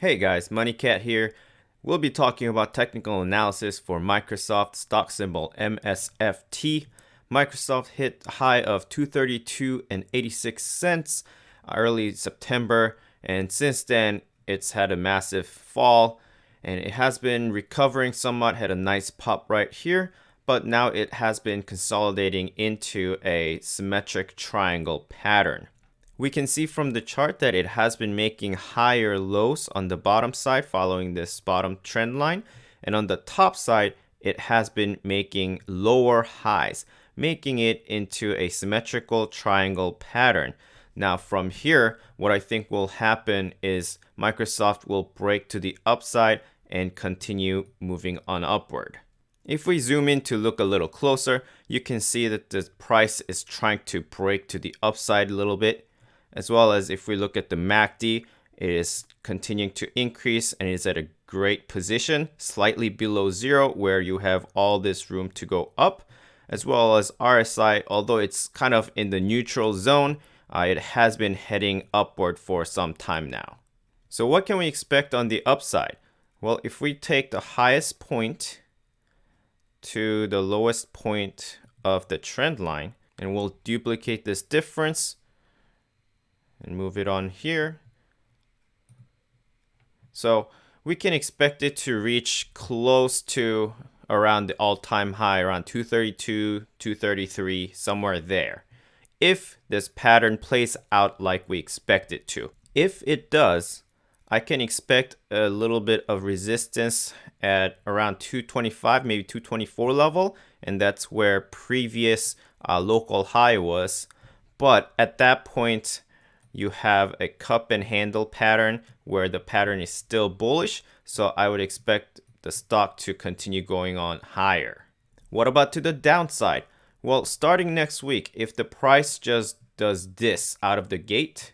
Hey guys, MoneyCat here. We'll be talking about technical analysis for Microsoft, stock symbol MSFT. Microsoft hit a high of 232 and 86 cents early September, and since then it's had a massive fall and it has been recovering somewhat, had a nice pop right here, but now it has been consolidating into a symmetric triangle pattern. We can see from the chart that it has been making higher lows on the bottom side following this bottom trend line, and on the top side it has been making lower highs, making it into a symmetrical triangle pattern. Now from here, what I think will happen is Microsoft will break to the upside and continue moving on upward. If we zoom in to look a little closer, you can see that the price is trying to break to the upside a little bit. As well as if we look at the MACD, it is continuing to increase and is at a great position, slightly below zero, where you have all this room to go up. As well as RSI, although it's kind of in the neutral zone, it has been heading upward for some time now. So what can we expect on the upside? Well, if we take the highest point to the lowest point of the trend line, and we'll duplicate this difference and move it on here. So we can expect it to reach close to around the all-time high, around 232, 233, somewhere there, if this pattern plays out like we expect it to. If it does, I can expect a little bit of resistance at around 225, maybe 224 level, and that's where previous local high was. But at that point, you have a cup and handle pattern where the pattern is still bullish, so I would expect the stock to continue going on higher. What about to the downside? Well, starting next week, if the price just does this out of the gate,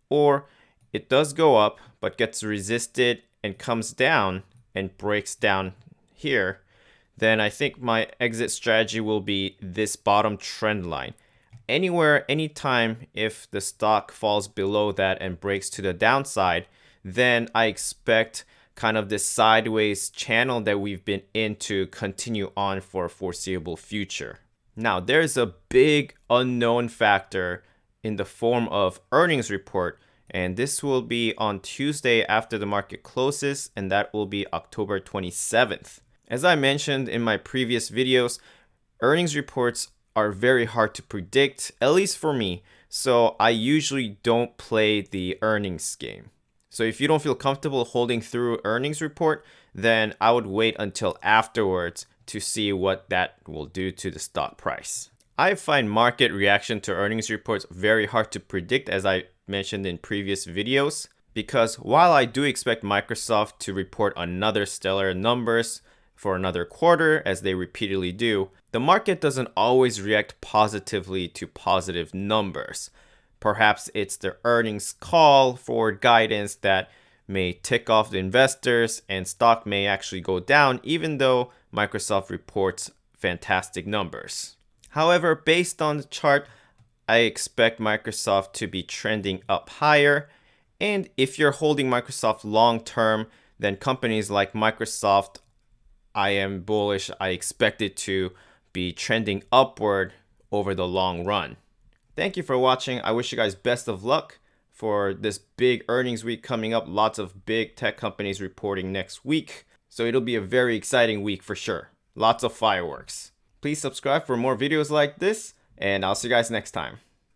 or it does go up but gets resisted and comes down and breaks down here, then I think my exit strategy will be this bottom trend line. Anywhere, anytime, if the stock falls below that and breaks to the downside, then I expect kind of this sideways channel that we've been in to continue on for a foreseeable future. Now, there's a big unknown factor in the form of earnings report, and this will be on Tuesday after the market closes, and that will be October 27th. As I mentioned in my previous videos, earnings reports are very hard to predict, at least for me. So I usually don't play the earnings game. So if you don't feel comfortable holding through earnings report, then I would wait until afterwards to see what that will do to the stock price. I find market reaction to earnings reports very hard to predict, as I mentioned in previous videos, because while I do expect Microsoft to report another stellar numbers for another quarter, as they repeatedly do, the market doesn't always react positively to positive numbers. Perhaps it's the earnings call for guidance that may tick off the investors and stock may actually go down even though Microsoft reports fantastic numbers. However, based on the chart, I expect Microsoft to be trending up higher. And if you're holding Microsoft long term, then companies like Microsoft, I am bullish. I expect it to be trending upward over the long run. Thank you for watching. I wish you guys best of luck for this big earnings week coming up. Lots of big tech companies reporting next week. So it'll be a very exciting week for sure. Lots of fireworks. Please subscribe for more videos like this, and I'll see you guys next time.